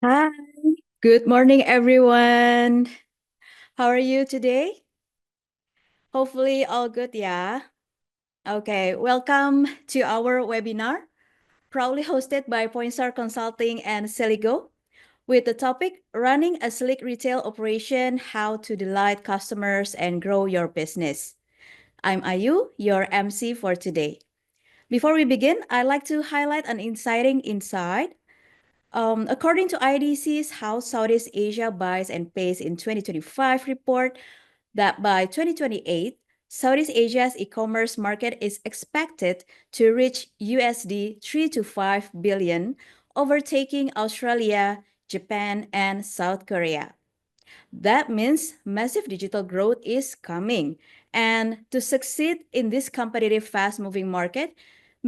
Hi, good morning, everyone. How are you today? Hopefully, all good, yeah? Okay, welcome to our webinar, proudly hosted by Pointstar Consulting and Celigo, with the topic Running a Sleek Retail Operation: How to Delight Customers and Grow Your Business. I'm Ayu, your MC for today. Before we begin, I'd like to highlight an exciting insight. According to IDC's How Southeast Asia Buys and Pays in 2025 report, that by 2028, Southeast Asia's e-commerce market is expected to reach USD 3 to 5 billion, overtaking Australia, Japan, and South Korea. That means massive digital growth is coming. And to succeed in this competitive, fast-moving market,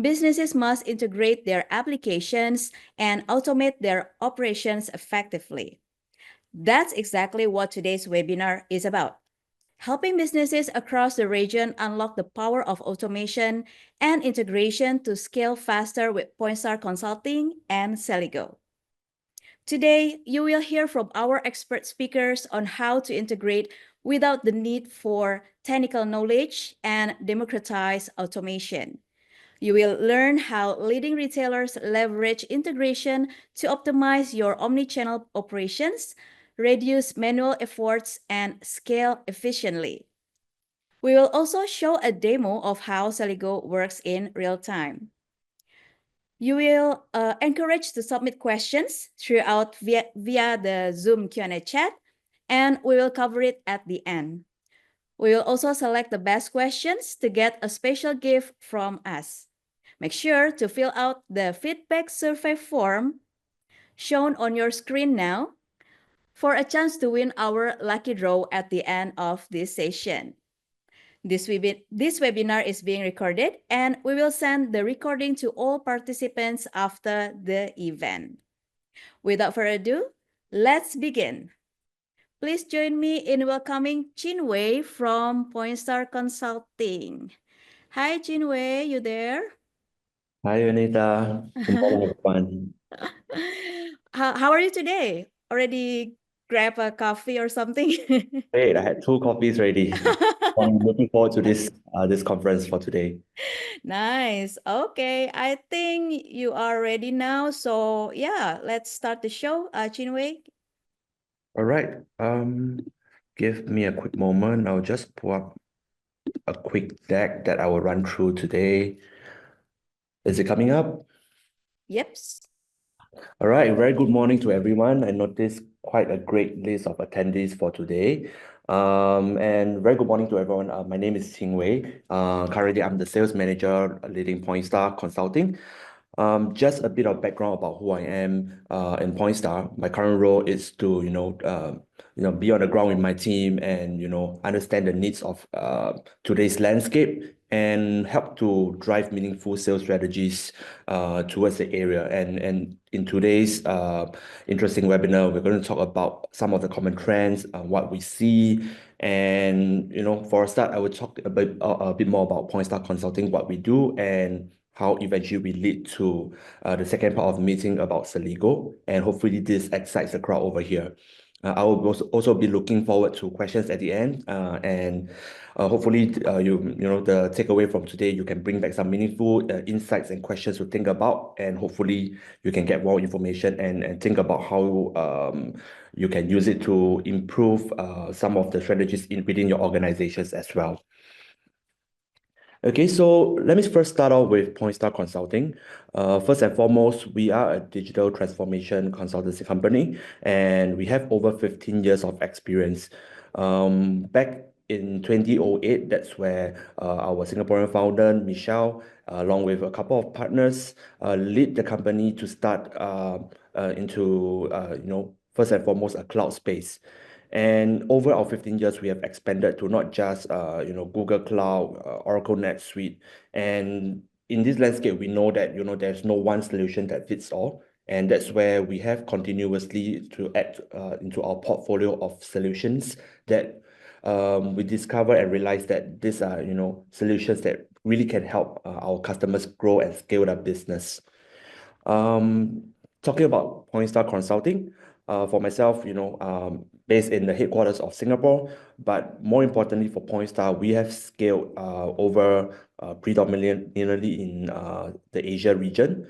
businesses must integrate their applications and automate their operations effectively. That's exactly what today's webinar is about: helping businesses across the region unlock the power of automation and integration to scale faster with Pointstar Consulting and Celigo. Today, you will hear from our expert speakers on how to integrate without the need for technical knowledge and democratize automation. You will learn how leading retailers leverage integration to optimize your omnichannel operations, reduce manual efforts, and scale efficiently. We will also show a demo of how Celigo works in real time. You will encourage to submit questions throughout via the Zoom Q&A chat, and we will cover it at the end. We will also select the best questions to get a special gift from us. Make sure to fill out the feedback survey form shown on your screen now for a chance to win our lucky draw at the end of this session. This webinar is being recorded, and we will send the recording to all participants after the event. Without further ado, let's begin. Please join me in welcoming Chinwei from Pointstar Consulting. Hi, Chinwei, you there? Hi, Anita. Good morning, everyone. How are you today? Already grab a coffee or something? Great, I had two coffees ready. I'm looking forward to this conference for today. Nice. Okay, I think you are ready now. So yeah, let's start the show. Chinwei. All right. Give me a quick moment. I'll just pull up a quick deck that I will run through today. Is it coming up? Yep. All right, very good morning to everyone. I noticed quite a great list of attendees for today. And very good morning to everyone. My name is Xing Wei. Currently, I'm the sales manager leading Pointstar Consulting. Just a bit of background about who I am in Pointstar. My current role is to, be on the ground with my team and, understand the needs of today's landscape and help to drive meaningful sales strategies towards the area. And in today's interesting webinar, we're going to talk about some of the common trends, what we see, and for a start, I would talk a bit more about Pointstar Consulting, what we do, and how eventually we lead to the second part of the meeting about Celigo, and hopefully this excites the crowd over here. I will also be looking forward to questions at the end, and hopefully the takeaway from today, you can bring back some meaningful insights and questions to think about, and hopefully you can get more information and think about how you can use it to improve some of the strategies within your organizations as well. Okay, so let me first start off with Pointstar Consulting. First and foremost, we are a digital transformation consultancy company, and we have over 15 years of experience. Back in 2008, that's where our Singaporean founder, Michelle, along with a couple of partners, lead the company to start into, first and foremost, a cloud space. And over our 15 years, we have expanded to not just Google Cloud, Oracle NetSuite. And in this landscape, we know that there's no one solution that fits all. And that's where we have continuously to add into our portfolio of solutions that we discover and realize that these are solutions that really can help our customers grow and scale their business. Um, Talking about Pointstar Consulting, for myself, based in the headquarters of Singapore, but more importantly for Pointstar, we have scaled over predominantly in the Asia region.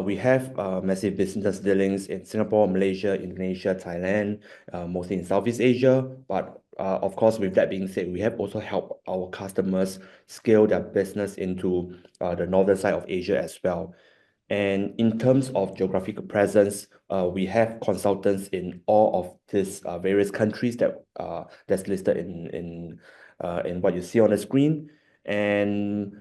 We have massive business dealings in Singapore, Malaysia, Indonesia, Thailand, mostly in Southeast Asia. But of course, with that being said, we have also helped our customers scale their business into the northern side of Asia as well. And in terms of geographical presence, we have consultants in all of these various countries that's listed in what you see on the screen. And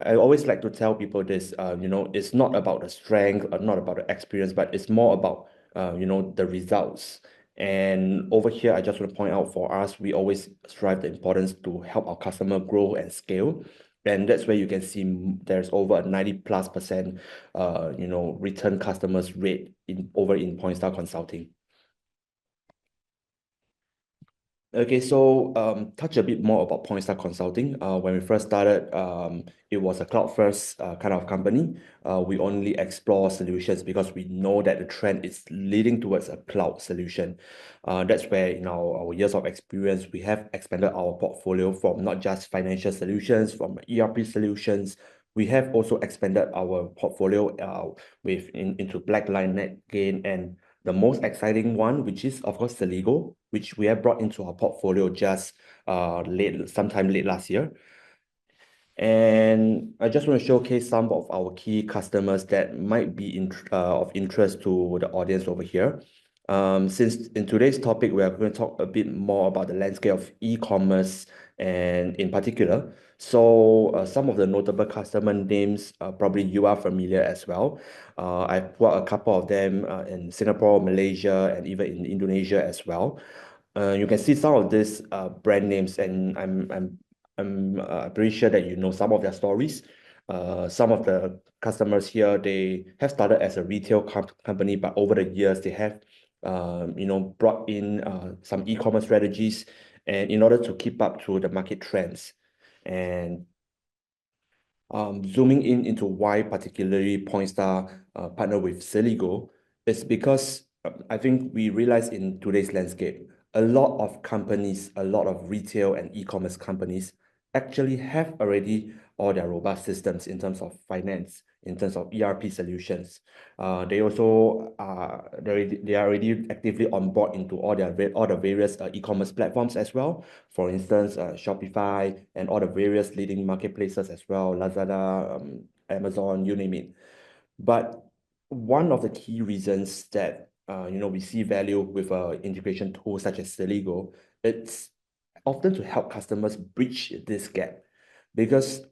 I always like to tell people this, it's not about the strength or not about the experience, but it's more about, the results. And over here, I just want to point out for us, we always strive the importance to help our customer grow and scale. And that's where you can see there's over a 90+%, return customers rate in Pointstar Consulting. Okay, so touch a bit more about Pointstar Consulting. When we first started, it was a cloud-first kind of company. We only explore solutions because we know that the trend is leading towards a cloud solution. That's where in our years of experience, we have expanded our portfolio from not just financial solutions, from ERP solutions. We have also expanded our portfolio into Blackline, NetGain, and the most exciting one, which is of course Celigo, which we have brought into our portfolio just sometime late last year. And I just want to showcase some of our key customers that might be of interest to the audience over here. Since in today's topic, we are going to talk a bit more about the landscape of e-commerce and in particular. So some of the notable customer names, probably you are familiar as well. I've brought a couple of them in Singapore, Malaysia, and even in Indonesia as well. You can see some of these brand names, and I'm pretty sure that you know some of their stories. Some of the customers here, they have started as a retail company, but over the years they have, brought in some e-commerce strategies, and in order to keep up to the market trends. And zooming into why particularly Pointstar partner with Celigo is because I think we realize in today's landscape, a lot of companies, a lot of retail and e-commerce companies actually have already all their robust systems in terms of finance, in terms of ERP solutions. They also they are already actively on board into all the various e-commerce platforms as well. For instance, Shopify and all the various leading marketplaces as well, Lazada, Amazon, you name it. But one of the key reasons that we see value with integration tools such as Celigo, it's often to help customers bridge this gap, because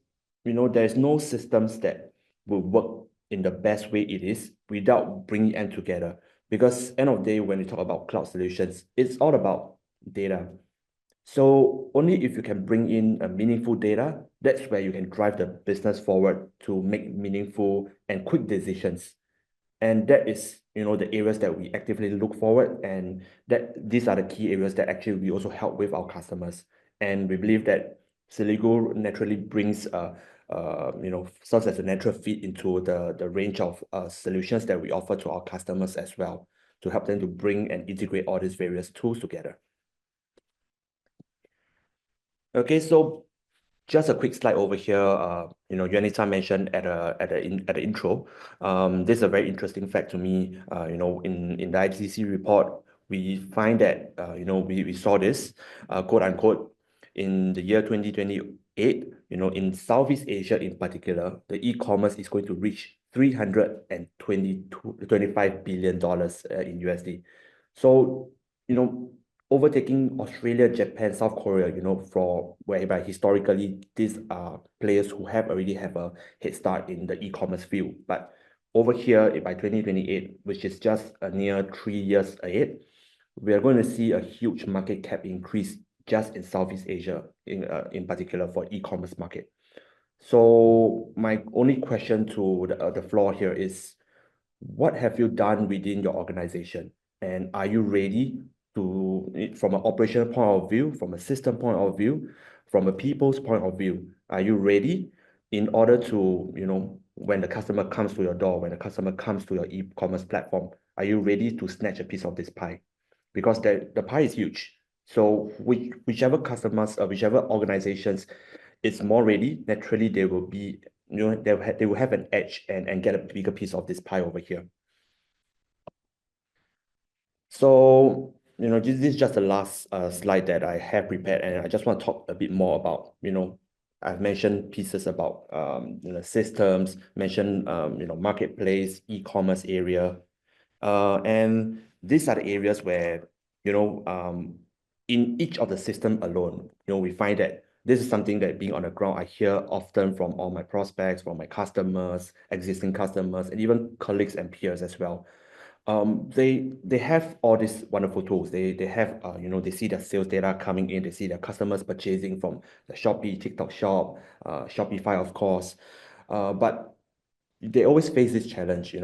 there's no systems that will work in the best way it is without bringing them together. Because end of the day, when we talk about cloud solutions, it's all about data. So only if you can bring in a meaningful data, that's where you can drive the business forward to make meaningful and quick decisions. And that is, the areas that we actively look forward, and that these are the key areas that actually we also help with our customers. And we believe that Celigo naturally brings, serves as a natural fit into the range of solutions that we offer to our customers as well, to help them to bring and integrate all these various tools together. Okay, so just a quick slide over here. Yuanita mentioned at the intro. This is a very interesting fact to me. In the IDC report, we find that we saw this quote unquote in the year 2028. In Southeast Asia in particular, the e-commerce is going to reach $325 billion in USD. So overtaking Australia, Japan, South Korea, for whereby historically these are players who already have a head start in the e-commerce field. But over here, by 2028, which is just a near 3 years ahead, we are going to see a huge market cap increase just in Southeast Asia, in particular for e-commerce market. So my only question to the floor here is, what have you done within your organization? And are you ready from an operational point of view, from a system point of view, from a people's point of view, are you ready in order to, when the customer comes to your door, when the customer comes to your e-commerce platform, are you ready to snatch a piece of this pie? Because the pie is huge. So whichever customers, whichever organizations is more ready, naturally they will be, they will have an edge and get a bigger piece of this pie over here. So, this is just the last slide that I have prepared, and I just want to talk a bit more about, I've mentioned pieces about systems, mentioned marketplace, e-commerce area, and these are the areas where, in each of the system alone, we find that this is something that being on the ground, I hear often from all my prospects, from my customers, existing customers, and even colleagues and peers as well. They have all these wonderful tools. They have they see their sales data coming in, they see their customers purchasing from the Shopee, TikTok Shop, Shopify, of course. But they always face this challenge,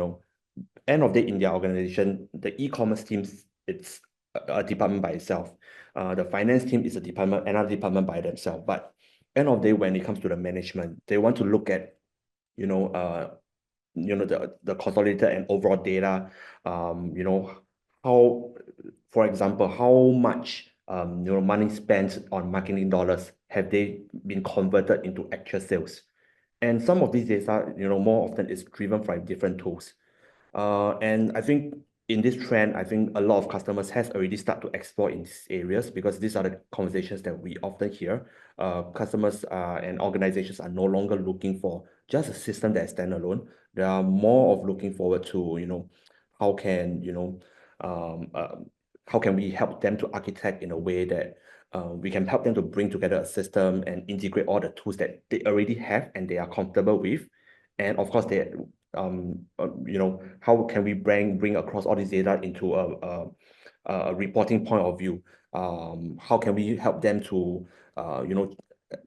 end of the day in their organization, the e-commerce teams, it's a department by itself. The finance team is a department, another department by themselves. But end of the day, when it comes to the management, they want to look at, you know, uh, the consolidated and overall data, how, for example, how much money spent on marketing dollars have they been converted into actual sales? And some of these data, more often is driven from different tools. And I think in this trend, I think a lot of customers has already start to explore in these areas because these are the conversations that we often hear. Customers and organizations are no longer looking for just a system that is standalone. They are more of looking forward to, how can, um, uh, how can we help them to architect in a way that we can help them to bring together a system and integrate all the tools that they already have and they are comfortable with. And of course, how can we bring across all this data into a reporting point of view? How can we help them to,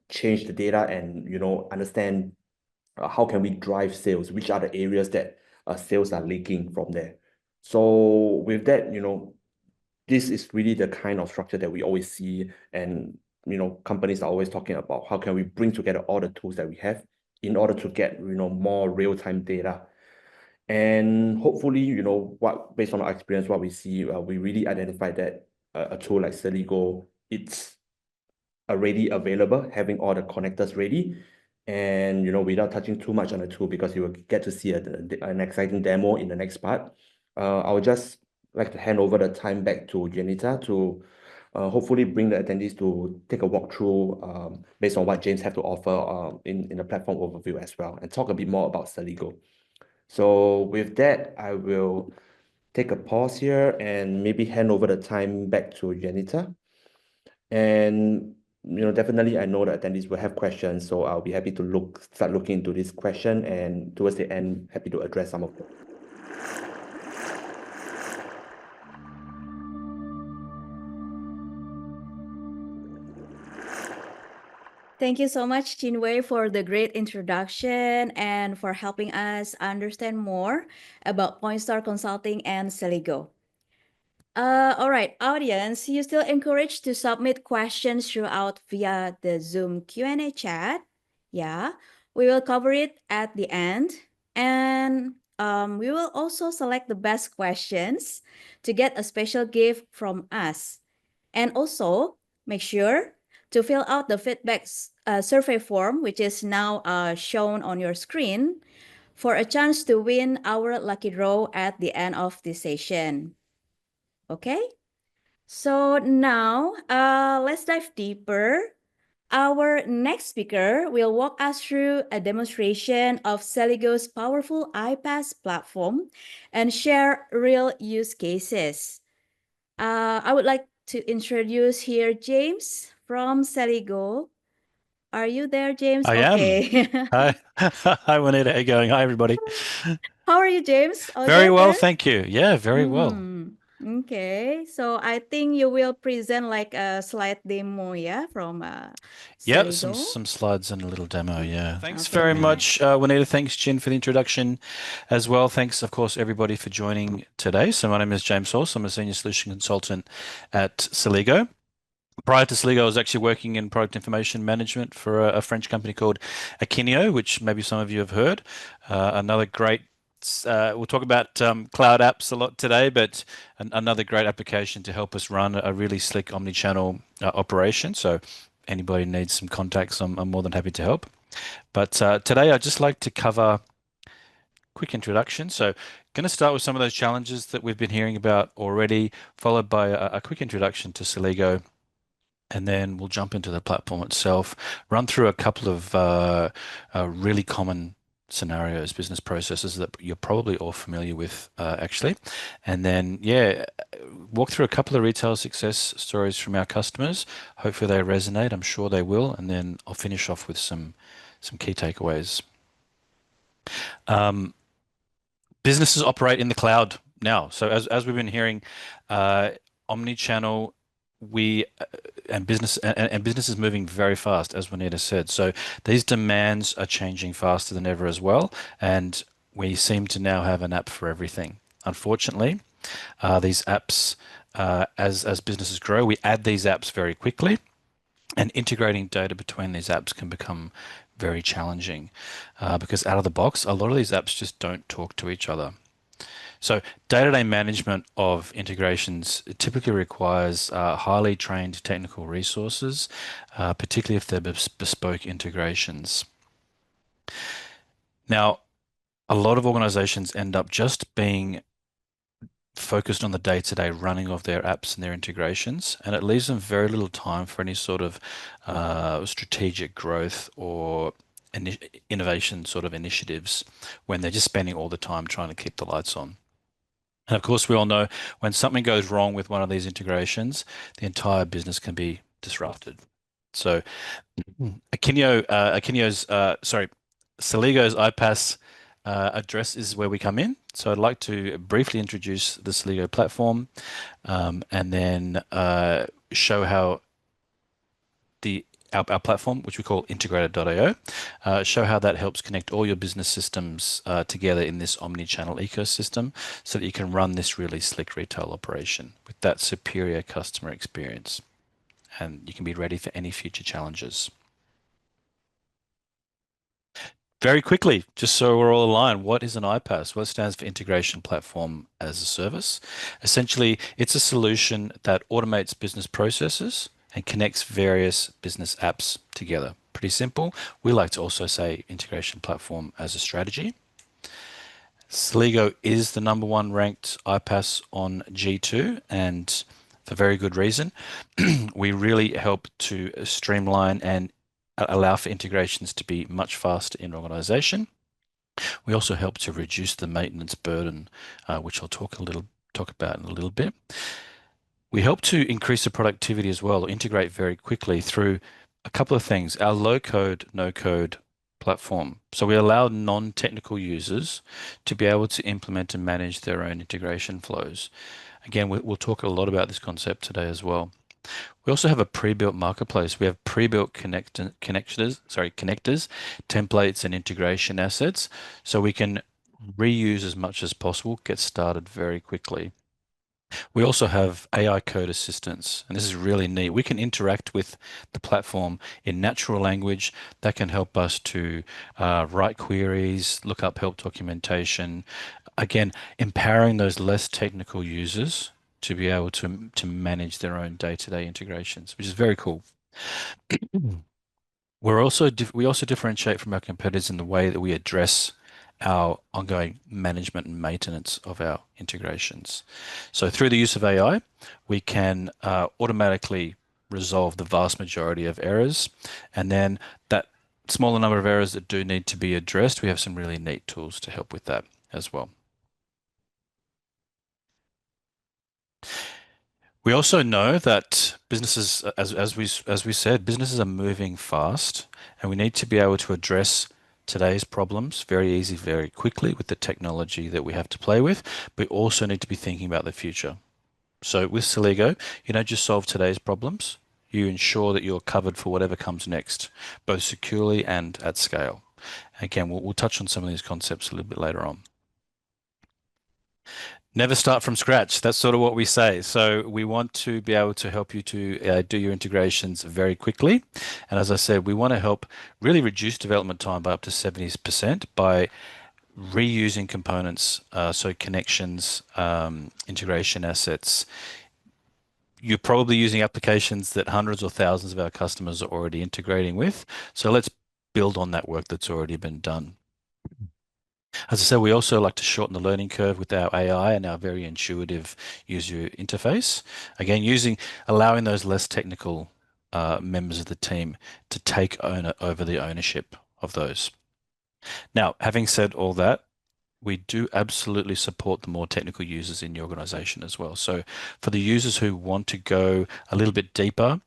change the data and, understand how can we drive sales? Which are the areas that sales are leaking from there? So with that, this is really the kind of structure that we always see, and companies are always talking about how can we bring together all the tools that we have in order to get more real-time data. And hopefully, what based on our experience, what we see, we really identified that a tool like Celigo, it's already available, having all the connectors ready, and without touching too much on the tool, because you will get to see an exciting demo in the next part. I would just like to hand over the time back to Janita to hopefully bring the attendees to take a walk through based on what James have to offer in the platform overview as well, and talk a bit more about Celigo. So with that, I will take a pause here and maybe hand over the time back to Janita. And definitely I know the attendees will have questions, so I'll be happy to start looking into this question, and towards the end, happy to address some of them. Thank you so much, Chinwei, for the great introduction and for helping us understand more about Pointstar Consulting and Celigo. All right, audience, you still encouraged to submit questions throughout via the Zoom Q&A chat. Yeah, we will cover it at the end. And we will also select the best questions to get a special gift from us. And also, make sure to fill out the feedback survey form, which is now shown on your screen, for a chance to win our lucky draw at the end of the session. Okay? So now, let's dive deeper. Our next speaker will walk us through a demonstration of Celigo's powerful iPaaS platform and share real use cases. I would like to introduce here James from Celigo. Are you there, James? I am. Okay. Hi. Hi, Juanita. How you going? Hi, everybody. How are you, James? All Very good well, there? thank you. Yeah, very well. Okay. So I think you will present like a slide demo, yeah, from Yeah, Celigo. some slides and a little demo. Yeah. Thanks Okay, very nice. much, Juanita. Thanks, Jin, for the introduction as well. Thanks, of course, everybody for joining today. So my name is James Horse. I'm a senior solution consultant at Celigo. Prior to Celigo, I was actually working in product information management for a French company called Akinio, which maybe some of you have heard. Another great, we'll talk about cloud apps a lot today, but another great application to help us run a really slick omni-channel operation. So anybody needs some contacts, I'm more than happy to help. But today I'd just like to cover quick introduction. So going to start with some of those challenges that we've been hearing about already, followed by a quick introduction to Celigo, and then we'll jump into the platform itself, run through a couple of really common scenarios, business processes that you're probably all familiar with, actually. And then, yeah, walk through a couple of retail success stories from our customers. Hopefully they resonate. I'm sure they will. And then I'll finish off with some key takeaways. Um, Businesses operate in the cloud now. So as we've been hearing, omni-channel, we and business is moving very fast, as Juanita said. So these demands are changing faster than ever as well, and we seem to now have an app for everything. Unfortunately, these apps, as businesses grow, we add these apps very quickly, and integrating data between these apps can become very challenging because out of the box, a lot of these apps just don't talk to each other. So day-to-day management of integrations typically requires highly trained technical resources, particularly if they're bespoke integrations. Now, a lot of organizations end up just being focused on the day-to-day running of their apps and their integrations, and it leaves them very little time for any sort of strategic growth or innovation sort of initiatives when they're just spending all the time trying to keep the lights on. And of course, we all know when something goes wrong with one of these integrations, the entire business can be disrupted. So Celigo's iPaaS address is where we come in. So I'd like to briefly introduce the Celigo platform, and then show how our platform, which we call integrated.io, show how that helps connect all your business systems together in this omni-channel ecosystem so that you can run this really slick retail operation with that superior customer experience. And you can be ready for any future challenges. Very quickly, just so we're all aligned, what is an iPaaS? Well, it stands for Integration Platform as a Service. Essentially, it's a solution that automates business processes and connects various business apps together. Pretty simple. We like to also say Integration Platform as a Strategy. Celigo is the #1 ranked iPaaS on G2, and for very good reason. We really help to streamline and allow for integrations to be much faster in organization. We also help to reduce the maintenance burden, which I'll talk about in a little bit. We help to increase the productivity as well, or integrate very quickly through a couple of things. Our low code, no code platform. So we allow non-technical users to be able to implement and manage their own integration flows. Again, we'll talk a lot about this concept today as well. We also have a pre-built marketplace. We have pre-built connectors, templates, and integration assets, so we can reuse as much as possible, get started very quickly. We also have AI code assistance, and this is really neat. We can interact with the platform in natural language that can help us to write queries, look up help documentation. Again, empowering those less technical users to be able to manage their own day-to-day integrations, which is very cool. We also differentiate from our competitors in the way that we address our ongoing management and maintenance of our integrations. So through the use of AI, we can automatically resolve the vast majority of errors, and then that smaller number of errors that do need to be addressed, we have some really neat tools to help with that as well. We also know that businesses, as we said, businesses are moving fast, and we need to be able to address today's problems very easy, very quickly with the technology that we have to play with. But we also need to be thinking about the future. So with Celigo, you don't just solve today's problems, you ensure that you're covered for whatever comes next, both securely and at scale. Again, we'll touch on some of these concepts a little bit later on. Never start from scratch. That's sort of what we say. So we want to be able to help you to do your integrations very quickly. And as I said, we want to help really reduce development time by up to 70% by reusing components, so connections, integration assets. You're probably using applications that hundreds or thousands of our customers are already integrating with. So let's build on that work that's already been done. As I said, we also like to shorten the learning curve with our AI and our very intuitive user interface. Again, allowing those less technical members of the team to take over the ownership of those. Now, having said all that, we do absolutely support the more technical users in the organization as well. So for the users who want to go a little bit deeper,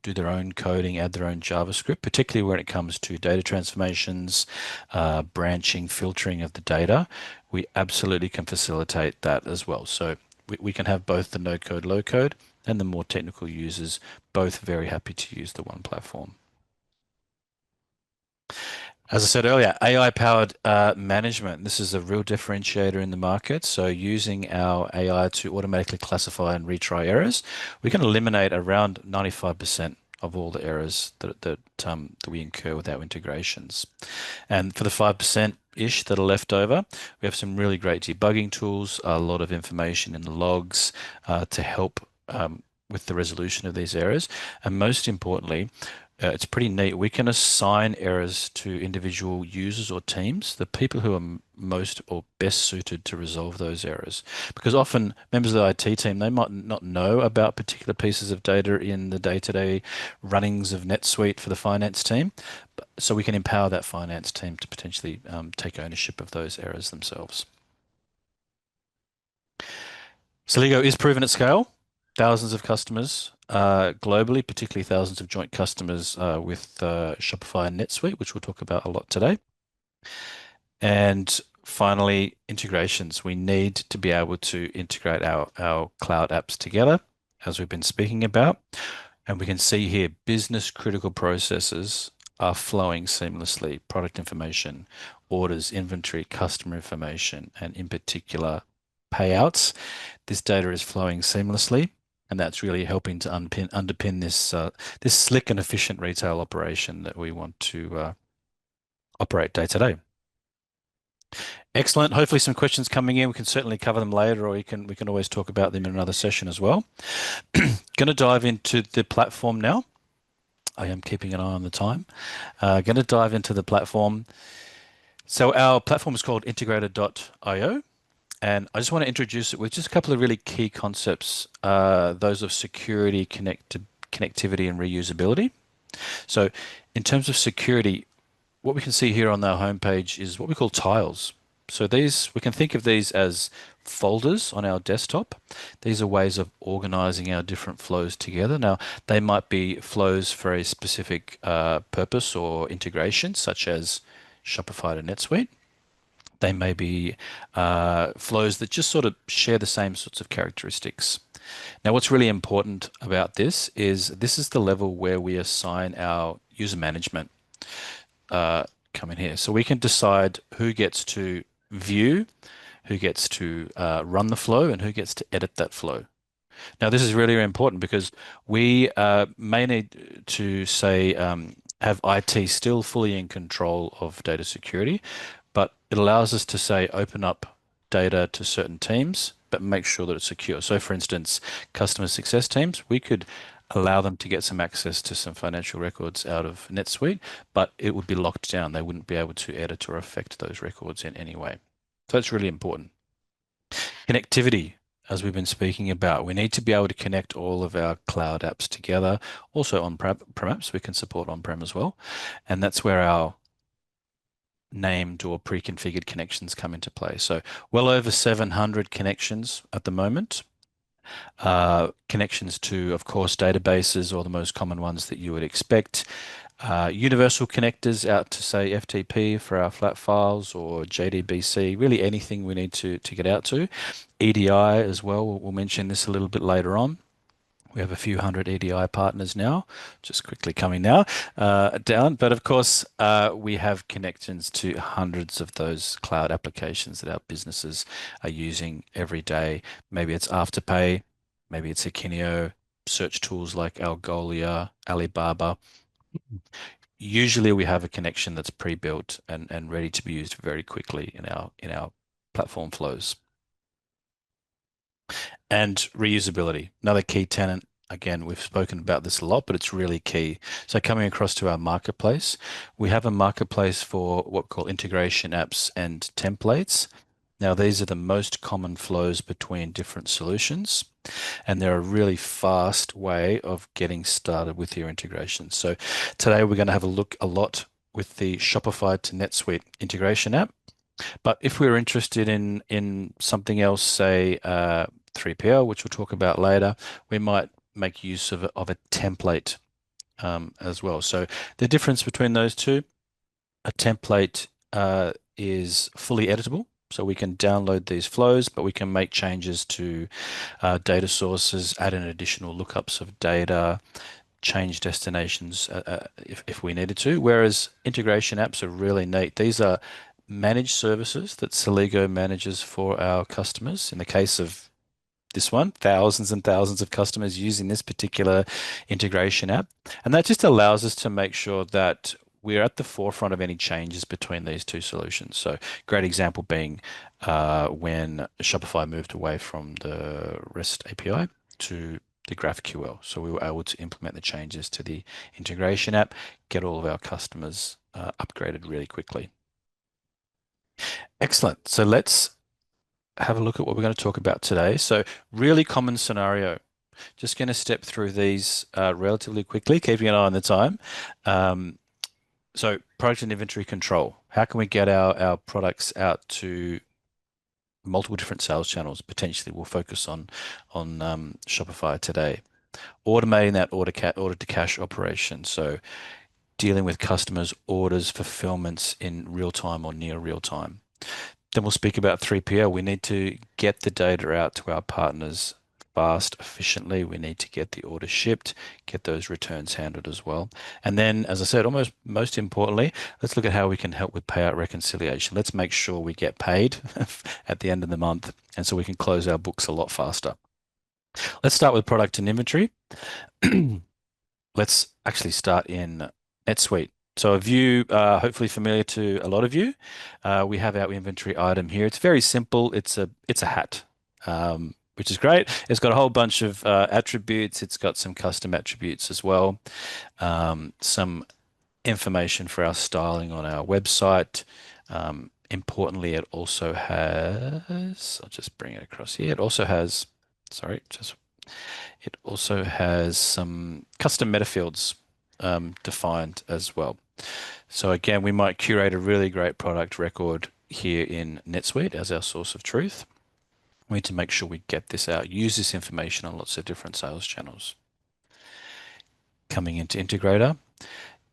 do their own coding, add their own JavaScript, particularly when it comes to data transformations, branching, filtering of the data, we absolutely can facilitate that as well. So we can have both the no code, low code, and the more technical users both very happy to use the one platform. As I said earlier, AI-powered management. This is a real differentiator in the market. So using our AI to automatically classify and retry errors, we can eliminate around 95% of all the errors that we incur with our integrations. And for the 5%-ish that are left over, we have some really great debugging tools, a lot of information in the logs to help with the resolution of these errors. And most importantly, it's pretty neat. We can assign errors to individual users or teams, the people who are most or best suited to resolve those errors. Because often members of the IT team, they might not know about particular pieces of data in the day-to-day runnings of NetSuite for the finance team. So we can empower that finance team to potentially take ownership of those errors themselves. Celigo is proven at scale, thousands of customers globally, particularly thousands of joint customers with Shopify and NetSuite, which we'll talk about a lot today. And finally, integrations. We need to be able to integrate our cloud apps together, as we've been speaking about. And we can see here business critical processes are flowing seamlessly. Product information, orders, inventory, customer information, and in particular, payouts. This data is flowing seamlessly, and that's really helping to underpin this slick and efficient retail operation that we want to operate day to day. Excellent. Hopefully some questions coming in. We can certainly cover them later, or we can always talk about them in another session as well. Going to dive into the platform now. I am keeping an eye on the time. Going to dive into the platform. So our platform is called integrated.io. And I just want to introduce it with just a couple of really key concepts, those of security, connectivity, and reusability. So in terms of security, what we can see here on our homepage is what we call tiles. So we can think of these as folders on our desktop. These are ways of organizing our different flows together. Now, they might be flows for a specific purpose or integration, such as Shopify to NetSuite. They may be flows that just sort of share the same sorts of characteristics. Now, what's really important about this is the level where we assign our user management come in here. So we can decide who gets to view, who gets to run the flow, and who gets to edit that flow. Now, this is really important because we may need to say have IT still fully in control of data security, but it allows us to say open up data to certain teams, but make sure that it's secure. So for instance, customer success teams, we could allow them to get some access to some financial records out of NetSuite, but it would be locked down. They wouldn't be able to edit or affect those records in any way. So that's really important. Connectivity, as we've been speaking about, we need to be able to connect all of our cloud apps together. Also on-prem apps, we can support on-prem as well. And that's where our named or pre-configured connections come into play. So well over 700 connections at the moment. Connections to, of course, databases, or the most common ones that you would expect. Universal connectors out to, say, FTP for our flat files, or JDBC, really anything we need to get out to. EDI as well, we'll mention this a little bit later on. We have a few hundred EDI partners now, just quickly coming now down. But of course, we have connections to hundreds of those cloud applications that our businesses are using every day. Maybe it's Afterpay, maybe it's Akinio, search tools like Algolia, Alibaba. Usually we have a connection that's pre-built and ready to be used very quickly in our platform flows. And reusability, another key tenet. Again, we've spoken about this a lot, but it's really key. So coming across to our marketplace, we have a marketplace for what we call integration apps and templates. Now, these are the most common flows between different solutions, and they're a really fast way of getting started with your integration. So today we're going to have a look a lot with the Shopify to NetSuite integration app. But if we're interested in something else, say 3PL, which we'll talk about later, we might make use of a template as well. So the difference between those two, a template is fully editable. So we can download these flows, but we can make changes to data sources, add in additional lookups of data, change destinations if we needed to. Whereas integration apps are really neat. These are managed services that Celigo manages for our customers. In the case of this one, thousands and thousands of customers using this particular integration app. And that just allows us to make sure that we're at the forefront of any changes between these two solutions. So great example being when Shopify moved away from the REST API to the GraphQL. So we were able to implement the changes to the integration app, get all of our customers upgraded really quickly. Excellent. So let's have a look at what we're going to talk about today. So really common scenario. Just going to step through these relatively quickly, keeping an eye on the time. So product and inventory control. How can we get our products out to multiple different sales channels? Potentially, we'll focus on Shopify today. Automating that order to cash operation. So dealing with customers' orders, fulfillments in real time or near real time. Then we'll speak about 3PL. We need to get the data out to our partners fast, efficiently. We need to get the order shipped, get those returns handled as well. And then, as I said, almost most importantly, let's look at how we can help with payout reconciliation. Let's make sure we get paid at the end of the month, and so we can close our books a lot faster. Let's start with product and inventory. Let's actually start in NetSuite. So a view, hopefully familiar to a lot of you. We have our inventory item here. It's very simple. It's a hat, which is great. It's got a whole bunch of attributes. It's got some custom attributes as well. Some information for our styling on our website. Importantly, it also has, I'll just bring it across here. It also has, sorry, it also has some custom meta fields defined as well. So again, we might curate a really great product record here in NetSuite as our source of truth. We need to make sure we get this out, use this information on lots of different sales channels. Coming into Integrator,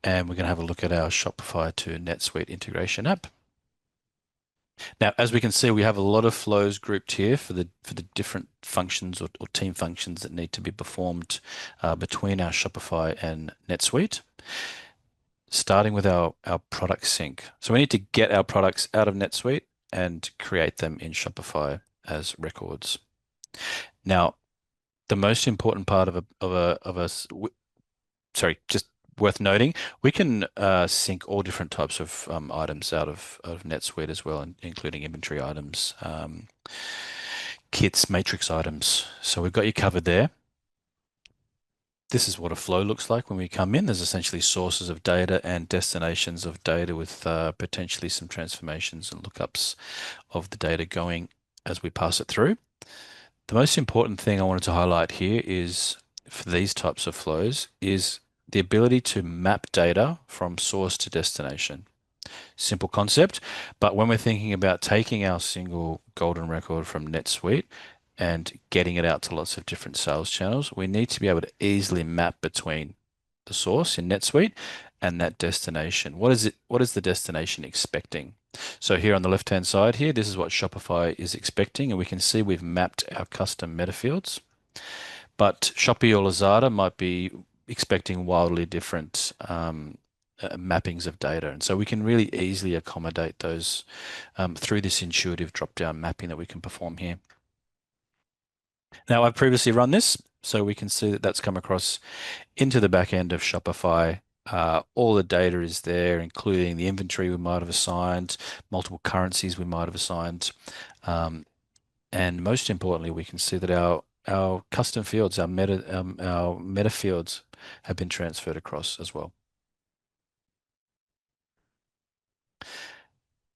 and we're going to have a look at our Shopify to NetSuite integration app. Now, as we can see, we have a lot of flows grouped here for the different functions or team functions that need to be performed between our Shopify and NetSuite. Starting with our product sync. So we need to get our products out of NetSuite and create them in Shopify as records. Now, the most important part sorry, just worth noting, we can sync all different types of items out of NetSuite as well, including inventory items, kits, matrix items. So we've got you covered there. This is what a flow looks like when we come in. There's essentially sources of data and destinations of data with potentially some transformations and lookups of the data going as we pass it through. The most important thing I wanted to highlight here is for these types of flows is the ability to map data from source to destination. Simple concept, but when we're thinking about taking our single golden record from NetSuite and getting it out to lots of different sales channels, we need to be able to easily map between the source in NetSuite and that destination. What is the destination expecting? So here on the left-hand side here, this is what Shopify is expecting, and we can see we've mapped our custom meta fields. but Shopee or Lazada might be expecting wildly different mappings of data. And so we can really easily accommodate those through this intuitive drop-down mapping that we can perform here. Now, I've previously run this, so we can see that that's come across into the back end of Shopify. All the data is there, including the inventory we might have assigned, multiple currencies we might have assigned, and most importantly, we can see that our custom fields, our meta fields, have been transferred across as well.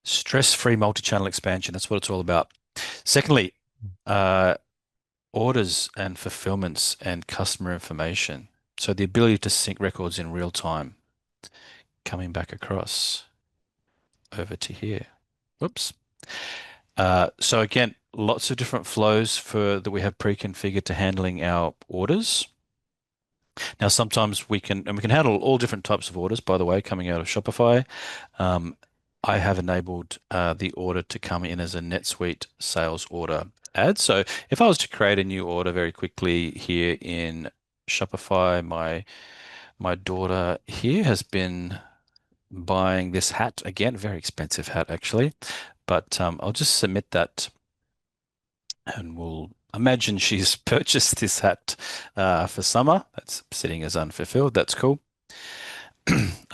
Stress-free multi-channel expansion. That's what it's all about. Secondly, orders and fulfillments and customer information. So the ability to sync records in real time. Coming back across over to here. Whoops. So again, lots of different flows that we have pre-configured to handling our orders. Now, sometimes we can handle all different types of orders, by the way, coming out of Shopify. I have enabled the order to come in as a NetSuite sales order add. So if I was to create a new order very quickly here in Shopify, my daughter here has been buying this hat again, very expensive hat actually, but I'll just submit that, and we'll imagine she's purchased this hat for summer. That's sitting as unfulfilled. That's cool.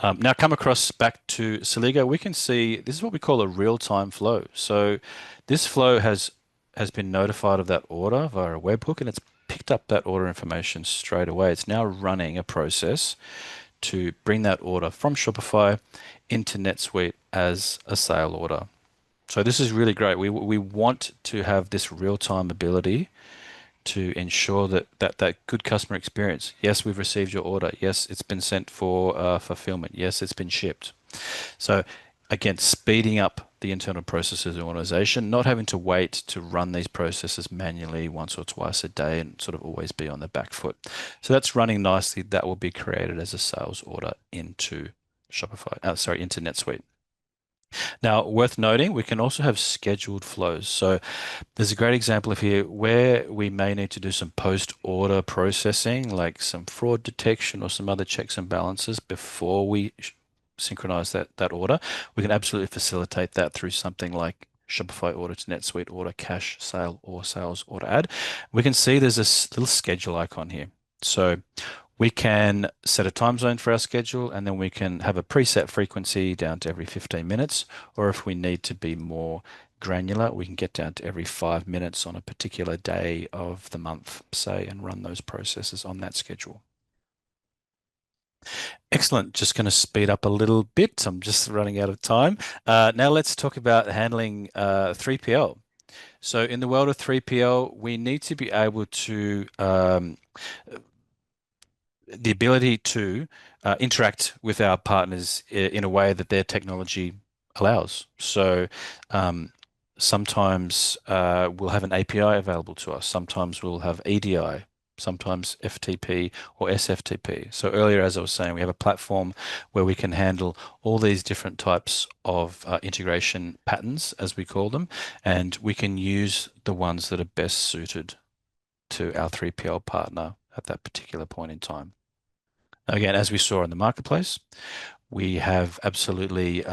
Now come across back to Celigo, we can see this is what we call a real-time flow. So this flow has been notified of that order via a webhook, and it's picked up that order information straight away. It's now running a process to bring that order from Shopify into NetSuite as a sale order. So this is really great. We want to have this real-time ability to ensure that good customer experience. Yes, we've received your order. Yes, it's been sent for fulfillment. Yes, it's been shipped. So again, speeding up the internal processes of organization, not having to wait to run these processes manually once or twice a day and sort of always be on the back foot. So that's running nicely. That will be created as a sales order into Shopify, into NetSuite. Now, worth noting, we can also have scheduled flows. So there's a great example of here where we may need to do some post-order processing, like some fraud detection or some other checks and balances before we synchronize that order. We can absolutely facilitate that through something like Shopify order to NetSuite order, cash, sale, or sales order add. We can see there's a little schedule icon here. So we can set a time zone for our schedule, and then we can have a preset frequency down to every 15 minutes, or if we need to be more granular, we can get down to every 5 minutes on a particular day of the month, say, and run those processes on that schedule. Excellent. Just going to speed up a little bit. I'm just running out of time. Now let's talk about handling 3PL. So in the world of 3PL, we need to be able to the ability to interact with our partners in a way that their technology allows. So sometimes we'll have an API available to us. Sometimes we'll have EDI, sometimes FTP or SFTP. So earlier, as I was saying, we have a platform where we can handle all these different types of integration patterns, as we call them, and we can use the ones that are best suited to our 3PL partner at that particular point in time. Again, as we saw in the marketplace, we have absolutely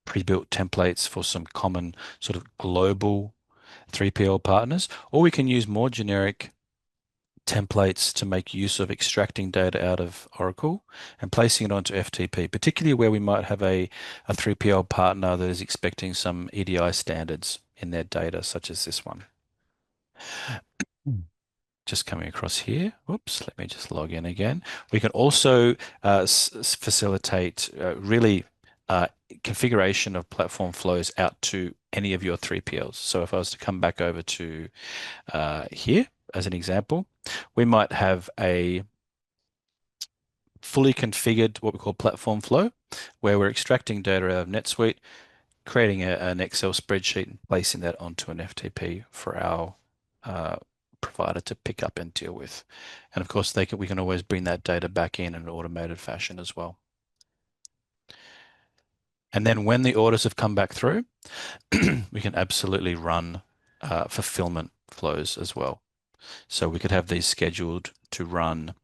pre-built templates for some common sort of global 3PL partners, or we can use more generic templates to make use of extracting data out of Oracle and placing it onto FTP, particularly where we might have a 3PL partner that is expecting some EDI standards in their data, such as this one. Just coming across here. Whoops, let me just log in again. We can also facilitate really configuration of platform flows out to any of your 3PLs. So if I was to come back over to here as an example, we might have a fully configured what we call platform flow, where we're extracting data out of NetSuite, creating an Excel spreadsheet and placing that onto an FTP for our provider to pick up and deal with. And of course, we can always bring that data back in an automated fashion as well. And then when the orders have come back through, we can absolutely run fulfillment flows as well. So we could have these scheduled to run.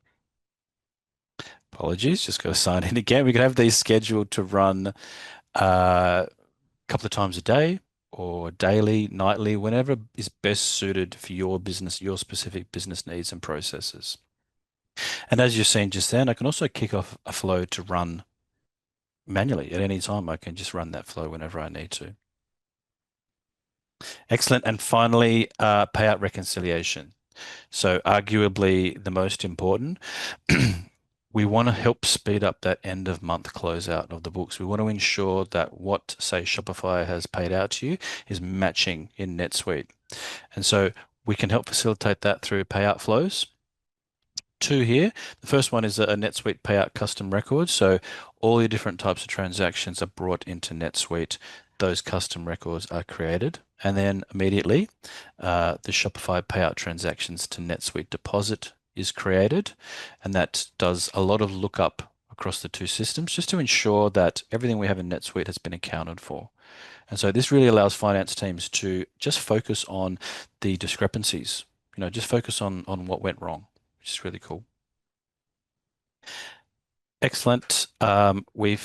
Apologies, just got to sign in again. We could have these scheduled to run a couple of times a day or daily, nightly, whenever is best suited for your business, your specific business needs and processes. And as you've seen just then, I can also kick off a flow to run manually at any time. I can just run that flow whenever I need to. Excellent. And finally, payout reconciliation. So arguably the most important. We want to help speed up that end of month closeout of the books. We want to ensure that what, say, Shopify has paid out to you is matching in NetSuite. And so we can help facilitate that through payout flows. Two here. The first one is a NetSuite payout custom record. So all your different types of transactions are brought into NetSuite. Those custom records are created. And then immediately, the Shopify payout transactions to NetSuite deposit is created. And that does a lot of lookup across the two systems just to ensure that everything we have in NetSuite has been accounted for. And so this really allows finance teams to just focus on the discrepancies, just focus on what went wrong, which is really cool. Excellent. We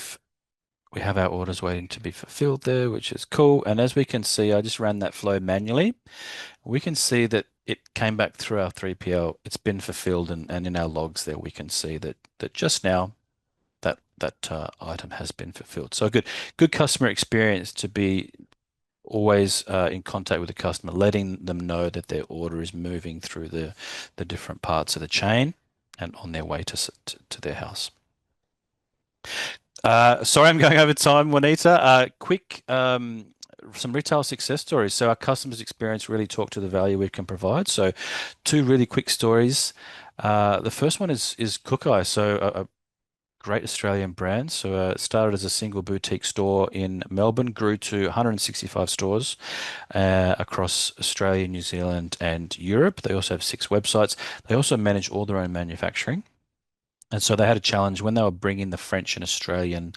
have our orders waiting to be fulfilled there, which is cool. And as we can see, I just ran that flow manually. We can see that it came back through our 3PL. It's been fulfilled, and in our logs there, we can see that just now that item has been fulfilled. So good customer experience to be always in contact with the customer, letting them know that their order is moving through the different parts of the chain and on their way to their house. Sorry, I'm going over time, Juanita. Quick, some retail success stories. So our customers' experience really talk to the value we can provide. So two really quick stories. The first one is Cookeye. So a great Australian brand. So it started as a single boutique store in Melbourne, grew to 165 stores across Australia, New Zealand, and Europe. They also have 6 websites. They also manage all their own manufacturing. And so they had a challenge when they were bringing the French and Australian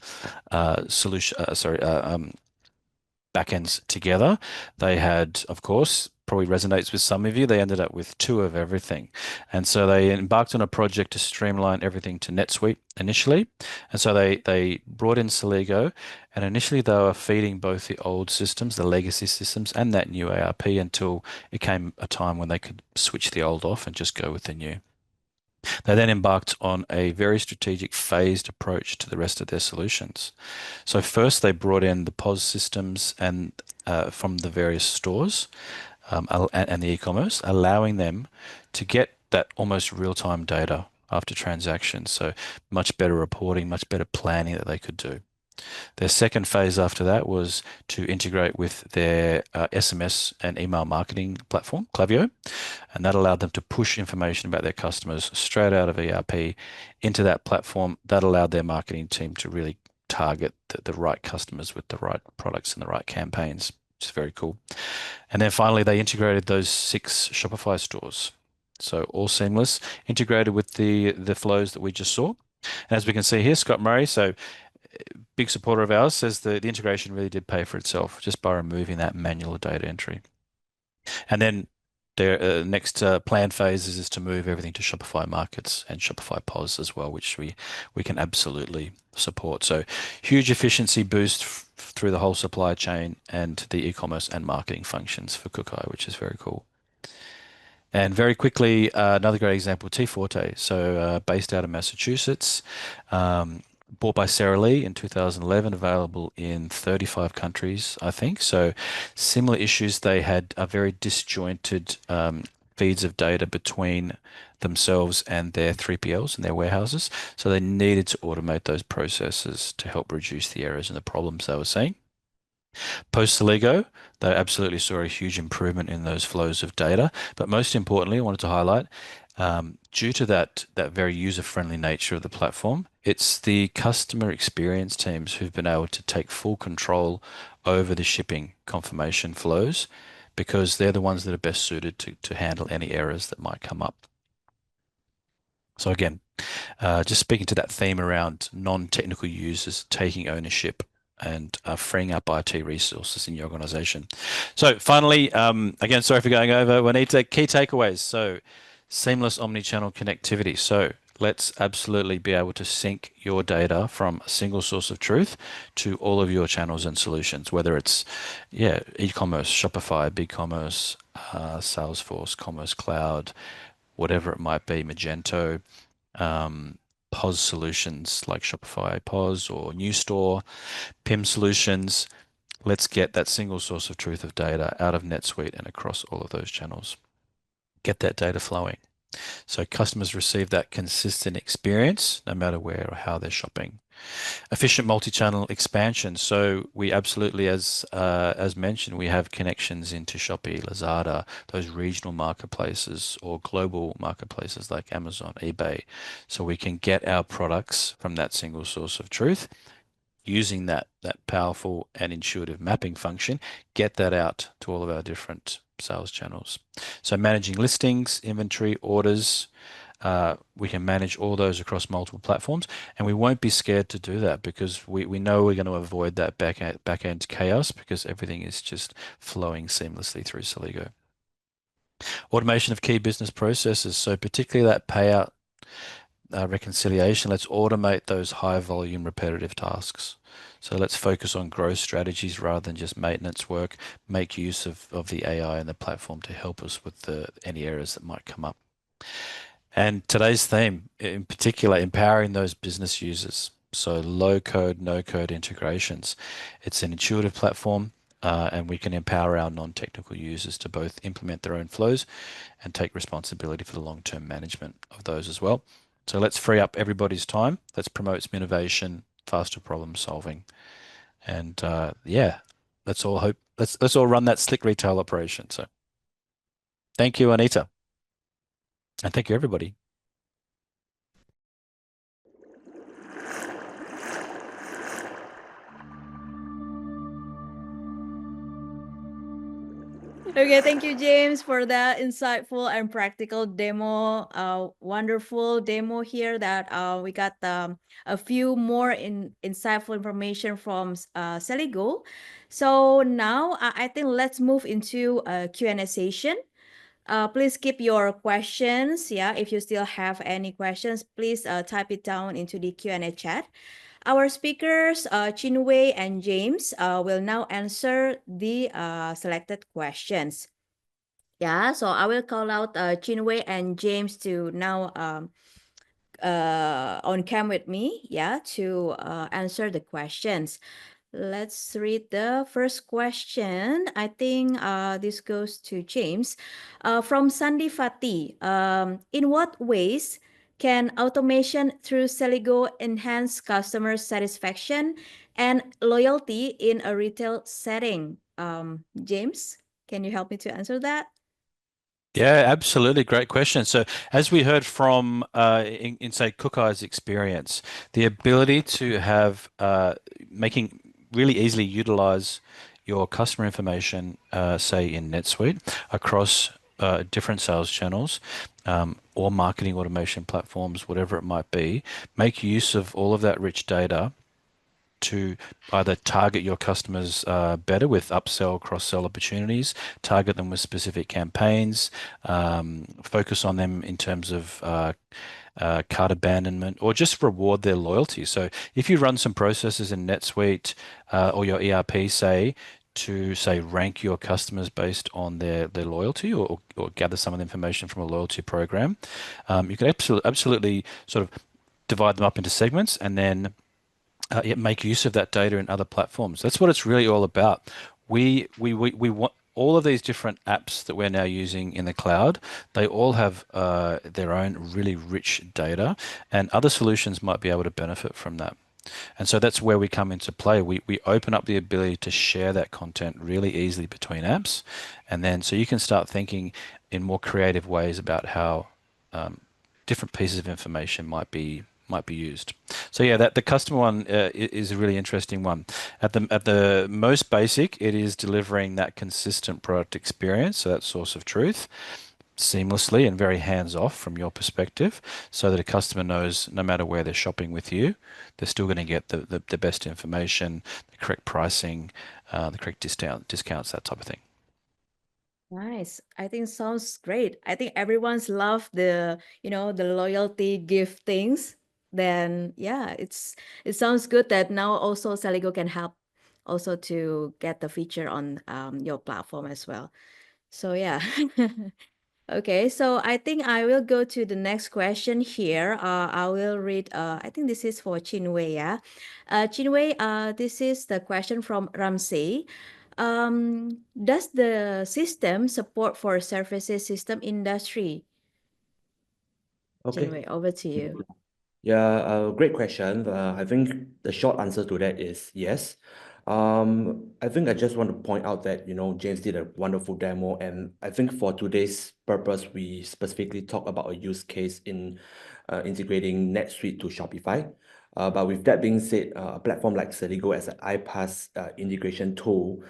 backends together. They had, of course, probably resonates with some of you, they ended up with 2 of everything. And so they embarked on a project to streamline everything to NetSuite initially. And so they brought in Celigo, and initially they were feeding both the old systems, the legacy systems, and that new ARP until it came a time when they could switch the old off and just go with the new. They then embarked on a very strategic phased approach to the rest of their solutions. So first they brought in the POS systems and from the various stores and the e-commerce, allowing them to get that almost real-time data after transactions. So much better reporting, much better planning that they could do. Their second phase after that was to integrate with their SMS and email marketing platform, Klaviyo, and that allowed them to push information about their customers straight out of ERP into that platform. That allowed their marketing team to really target the right customers with the right products and the right campaigns, which is very cool. And then finally, they integrated those 6 Shopify stores. So all seamless, integrated with the flows that we just saw. And as we can see here, Scott Murray, so big supporter of ours, says the integration really did pay for itself just by removing that manual data entry. And then their next planned phase is to move everything to Shopify Markets and Shopify POS as well, which we can absolutely support. So huge efficiency boost through the whole supply chain and the e-commerce and marketing functions for Cookeye, which is very cool. And very quickly, another great example, T-Forte. So based out of Massachusetts, bought by Sarah Lee in 2011, available in 35 countries, I think. So similar issues. They had a very disjointed feeds of data between themselves and their 3PLs and their warehouses. So they needed to automate those processes to help reduce the errors and the problems they were seeing. Post Celigo, they absolutely saw a huge improvement in those flows of data. But most importantly, I wanted to highlight, due to that very user-friendly nature of the platform, it's the customer experience teams who've been able to take full control over the shipping confirmation flows because they're the ones that are best suited to handle any errors that might come up. So again, just speaking to that theme around non-technical users taking ownership and freeing up IT resources in your organization. So finally, again, sorry for going over. We need to key takeaways. So seamless omni-channel connectivity. So let's absolutely be able to sync your data from a single source of truth to all of your channels and solutions, whether it's e-commerce, Shopify, BigCommerce, Salesforce, Commerce Cloud, whatever it might be, Magento, POS solutions like Shopify POS or New Store, PIM solutions. Let's get that single source of truth of data out of NetSuite and across all of those channels. Get that data flowing. So customers receive that consistent experience no matter where or how they're shopping. Efficient multi-channel expansion. So we absolutely, as mentioned, we have connections into Shopee, Lazada, those regional marketplaces or global marketplaces like Amazon, eBay. So we can get our products from that single source of truth using that powerful and intuitive mapping function, get that out to all of our different sales channels. So managing listings, inventory, orders, we can manage all those across multiple platforms, and we won't be scared to do that because we know we're going to avoid that back end chaos because everything is just flowing seamlessly through Celigo. Automation of key business processes. So particularly that payout reconciliation, let's automate those high volume repetitive tasks. So let's focus on growth strategies rather than just maintenance work, make use of the AI and the platform to help us with any errors that might come up. And today's theme, in particular, empowering those business users. So low code, no code integrations. It's an intuitive platform, and we can empower our non-technical users to both implement their own flows and take responsibility for the long-term management of those as well. So let's free up everybody's time. Let's promote some innovation, faster problem solving, and let's all hope. Let's all run that slick retail operation. So, thank you, Anita, and thank you, everybody. Okay, thank you, James, for that insightful and practical demo. Wonderful demo here that we got a few more insightful information from Celigo. So now I think let's move into a Q&A session. Please keep your questions. Yeah, if you still have any questions, please type it down into the Q&A chat. Our speakers, Chinwei and James, will now answer the selected questions. Yeah, so I will call out Chinwei and James to now on cam with me, yeah, to answer the questions. Let's read the first question. I think this goes to James. From Sandy Fati, in what ways can automation through Celigo enhance customer satisfaction and loyalty in a retail setting? James, can you help me to answer that? Yeah, absolutely. Great question. So, as we heard from in say Cookie's experience, the ability to have making really easily utilize your customer information, say in NetSuite, across different sales channels or marketing automation platforms, whatever it might be, make use of all of that rich data to either target your customers better with upsell, cross-sell opportunities, target them with specific campaigns, focus on them in terms of cart abandonment, or just reward their loyalty. So if you run some processes in NetSuite or your ERP, say, to say rank your customers based on their loyalty or gather some of the information from a loyalty program, you can absolutely sort of divide them up into segments and then make use of that data in other platforms. That's what it's really all about. We want all of these different apps that we're now using in the cloud. They all have their own really rich data, and other solutions might be able to benefit from that. And so that's where we come into play. We open up the ability to share that content really easily between apps, and then so you can start thinking in more creative ways about how different pieces of information might be used. So yeah, that the customer one is a really interesting one. At the most basic, it is delivering that consistent product experience, so that source of truth. seamlessly and very hands-off from your perspective, so that a customer knows no matter where they're shopping with you, they're still going to get the best information, the correct pricing, the correct discounts, that type of thing. Nice. I think sounds great. I think everyone's love the loyalty gift things. Then yeah, it sounds good that now also Celigo can help also to get the feature on your platform as well. So yeah. Okay, so I think I will go to the next question here. I will read, I think this is for Chinwei, yeah. Chinwei, this is the question from Ramsey. Does the system support for services system industry? Okay. Chinwei, over to you. Yeah, great question. I think the short answer to that is yes. I think I just want to point out that, James did a wonderful demo, and I think for today's purpose, we specifically talk about a use case in integrating NetSuite to Shopify. But with that being said, a platform like Celigo as an iPaaS integration tool,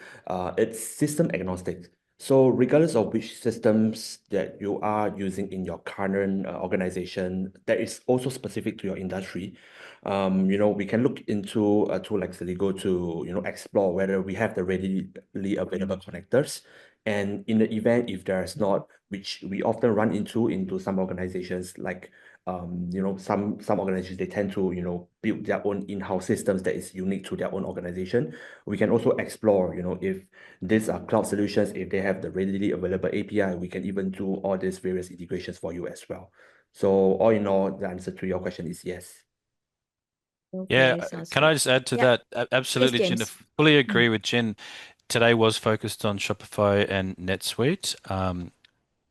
it's system agnostic. So regardless of which systems that you are using in your current organization, that is also specific to your industry, we can look into a tool like Celigo to, explore whether we have the readily available connectors. And in the event if there's not, which we often run into some organizations, like some organizations, they tend to, build their own in-house systems that is unique to their own organization. We can also explore, if these are cloud solutions, if they have the readily available API, we can even do all these various integrations for you as well. So all in all, the answer to your question is yes. Yeah, Okay, sounds can I good. just add to Yeah, that? yes, Absolutely, Jin. I James. fully Mm. agree with Jin. Today was focused on Shopify and NetSuite.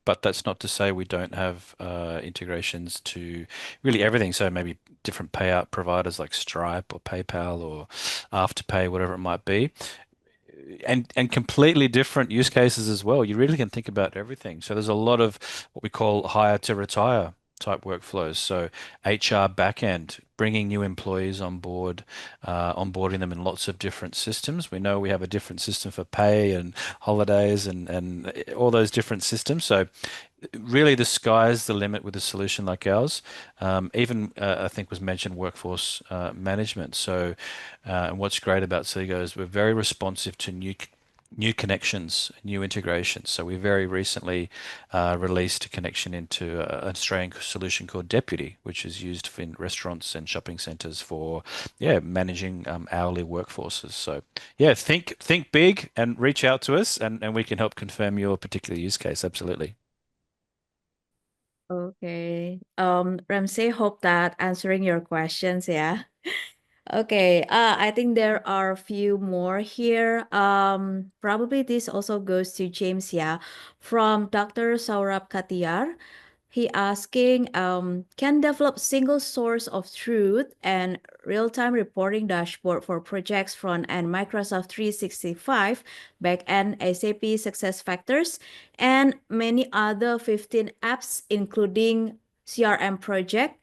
But that's not to say we don't have integrations to really everything. So maybe different payout providers like Stripe or PayPal or Afterpay, whatever it might be, and completely different use cases as well. You really can think about everything. So there's a lot of what we call hire to retire type workflows. So HR backend, bringing new employees on board, onboarding them in lots of different systems. We know we have a different system for pay and holidays and all those different systems. So really the sky's the limit with a solution like ours. Even I think was mentioned workforce management. So and what's great about Celigo is we're very responsive to new connections, new integrations. So we very recently released a connection into an Australian solution called Deputy, which is used in restaurants and shopping centres for managing hourly workforces. So yeah, think big and reach out to us, and we can help confirm your particular use case. Absolutely. Okay. Ramsey, hope that answering your questions, yeah. Okay, I think there are a few more here. Probably this also goes to James, yeah, from Dr. Saurabh Katiyar. He asking, can develop single source of truth and real-time reporting dashboard for projects front and Microsoft 365, backend SAP SuccessFactors, and many other 15 apps, including CRM project,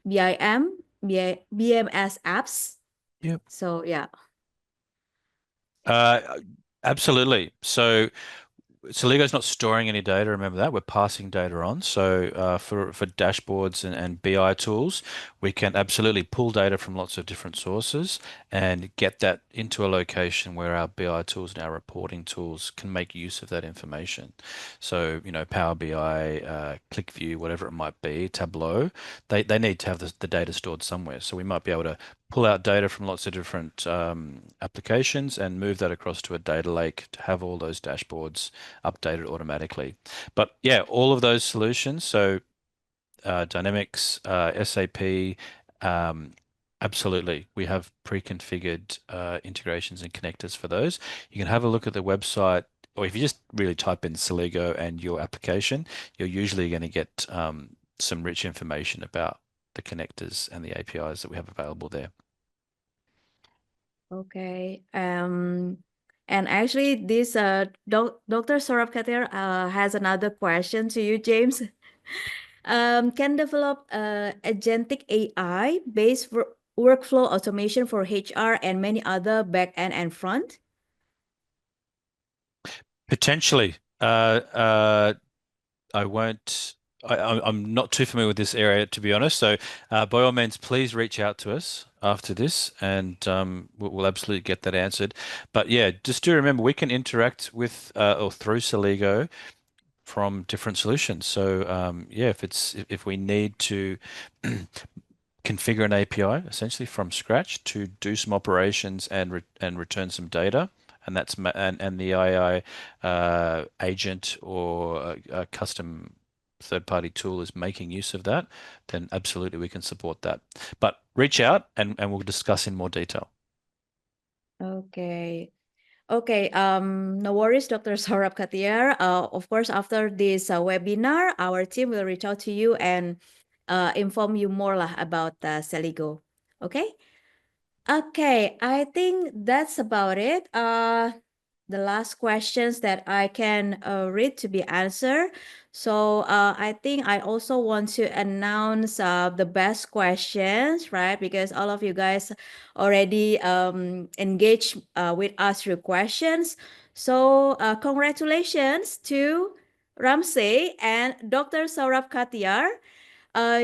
BIM, BMS apps. Yep. So yeah. Uh, Absolutely. So Celigo's not storing any data. Remember that we're passing data on. So for dashboards and BI tools, we can absolutely pull data from lots of different sources and get that into a location where our BI tools and our reporting tools can make use of that information. So Power BI, ClickView, whatever it might be, Tableau, they need to have the data stored somewhere. So we might be able to pull out data from lots of different applications and move that across to a data lake to have all those dashboards updated automatically. But yeah, all of those solutions, so Dynamics, SAP, um, absolutely. We have pre-configured integrations and connectors for those. You can have a look at the website, or if you just really type in Celigo and your application, you're usually going to get some rich information about the connectors and the APIs that we have available there. Okay. And actually, this Dr. Saurabh Khater has another question to you, James. Can develop agentic AI based workflow automation for HR and many other back end and front? Potentially. I won't. I'm not too familiar with this area, to be honest. So, by all means, please reach out to us after this, and we'll absolutely get that answered. But yeah, just do remember we can interact with or through Celigo from different solutions. So, yeah, if we need to configure an API essentially from scratch to do some operations and return some data, and and the AI agent or a custom third-party tool is making use of that, then absolutely we can support that. But reach out and we'll discuss in more detail. Okay. Okay, no worries, Dr. Saurabh Khatir. Of course, after this webinar, our team will reach out to you and inform you more lah about Celigo. Okay? Okay, I think that's about it. The last questions that I can read to be answered. So I think I also want to announce the best questions, right? Because all of you guys already engaged with us through questions. So congratulations to Ramsey and Dr. Saurabh Khatir.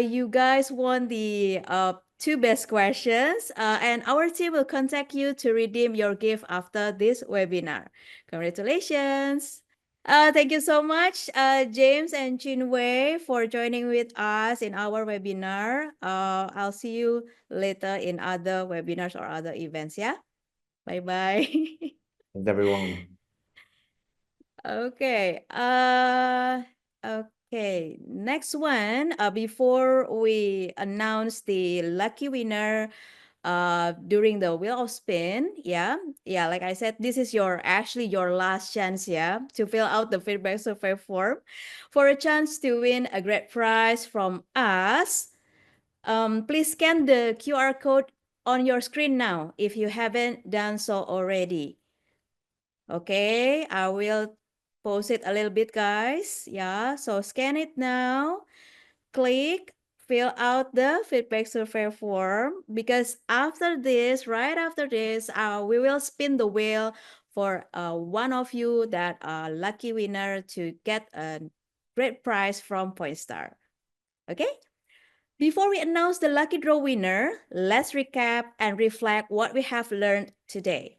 You guys won the two best questions, and our team will contact you to redeem your gift after this webinar. Congratulations! Thank you so much, James and Chinwei, for joining with us in our webinar. I'll see you later in other webinars or other events. Yeah, bye bye. Thanks, everyone. Okay. Okay. Next one. Before we announce the lucky winner, during the wheel of spin, yeah, like I said, this is actually your last chance, yeah, to fill out the feedback survey form for a chance to win a great prize from us. Please scan the QR code on your screen now if you haven't done so already. Okay, I will pause it a little bit, guys. Yeah, so scan it now. Click, fill out the feedback survey form because after this, right after this, we will spin the wheel for one of you that are lucky winner to get a great prize from Pointstar. Okay? Before we announce the lucky draw winner, let's recap and reflect what we have learned today.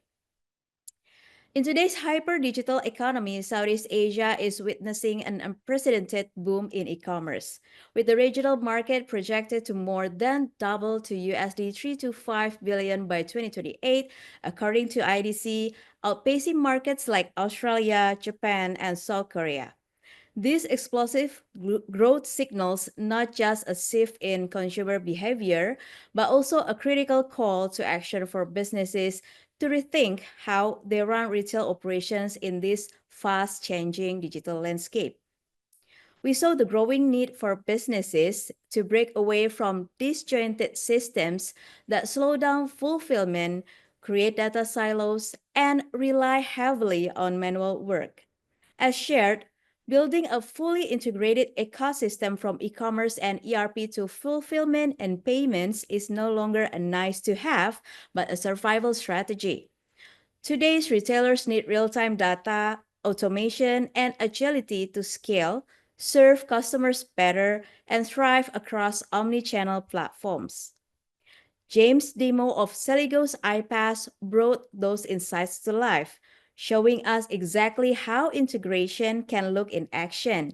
In today's hyper-digital economy, Southeast Asia is witnessing an unprecedented boom in e-commerce, with the regional market projected to more than double to USD 3 to 5 billion by 2028, according to IDC, outpacing markets like Australia, Japan, and South Korea. This explosive growth signals not just a shift in consumer behavior, but also a critical call to action for businesses to rethink how they run retail operations in this fast-changing digital landscape. We saw the growing need for businesses to break away from disjointed systems that slow down fulfillment, create data silos, and rely heavily on manual work. As shared, building a fully integrated ecosystem from e-commerce and ERP to fulfillment and payments is no longer a nice to have, but a survival strategy. Today's retailers need real-time data, automation, and agility to scale, serve customers better, and thrive across omni-channel platforms. James' demo of Celigo's iPass brought those insights to life, showing us exactly how integration can look in action.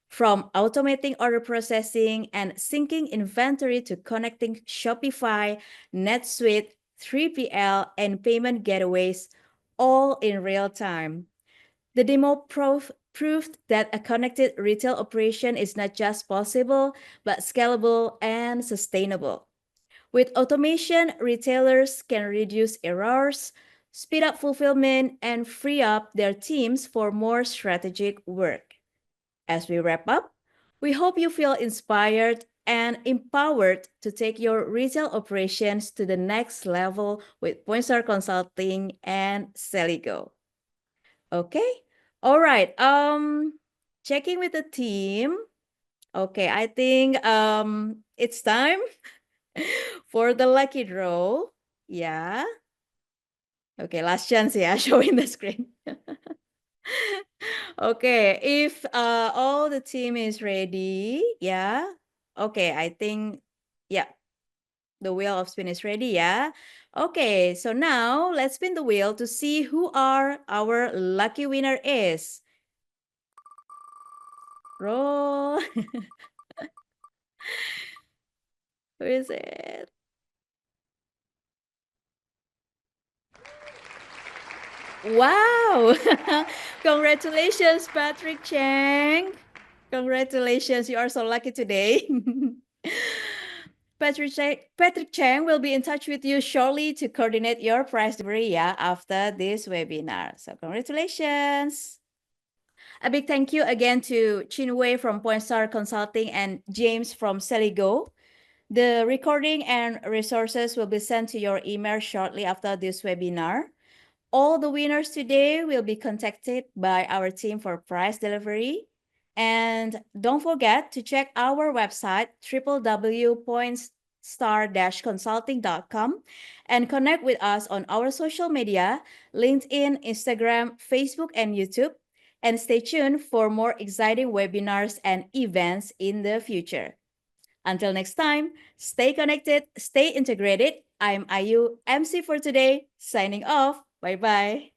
From automating order processing and syncing inventory to connecting Shopify, NetSuite, 3PL, and payment gateways, all in real time. The demo proved that a connected retail operation is not just possible, but scalable and sustainable. With automation, retailers can reduce errors, speed up fulfillment, and free up their teams for more strategic work. As we wrap up, we hope you feel inspired and empowered to take your retail operations to the next level with Pointstar Consulting and Celigo. Okay? All right. Checking with the team. Okay, I think it's time for the lucky draw. Yeah. Okay, last chance, yeah, showing the screen. Okay, if all the team is ready, yeah. Okay, I think, yeah, the wheel of spin is ready, yeah. Okay, so now let's spin the wheel to see who our lucky winner is. Roll. Who is it? Wow! Congratulations, Patrick Chang. Congratulations, you are so lucky today. Patrick Chang will be in touch with you shortly to coordinate your prize delivery, yeah, after this webinar. So congratulations. A big thank you again to Chinwei from Pointstar Consulting and James from Celigo. The recording and resources will be sent to your email shortly after this webinar. All the winners today will be contacted by our team for prize delivery. And don't forget to check our website, www.pointstar-consulting.com, and connect with us on our social media, LinkedIn, Instagram, Facebook, and YouTube. And stay tuned for more exciting webinars and events in the future. Until next time, stay connected, stay integrated. I'm Ayu, MC for today, signing off. Bye-bye.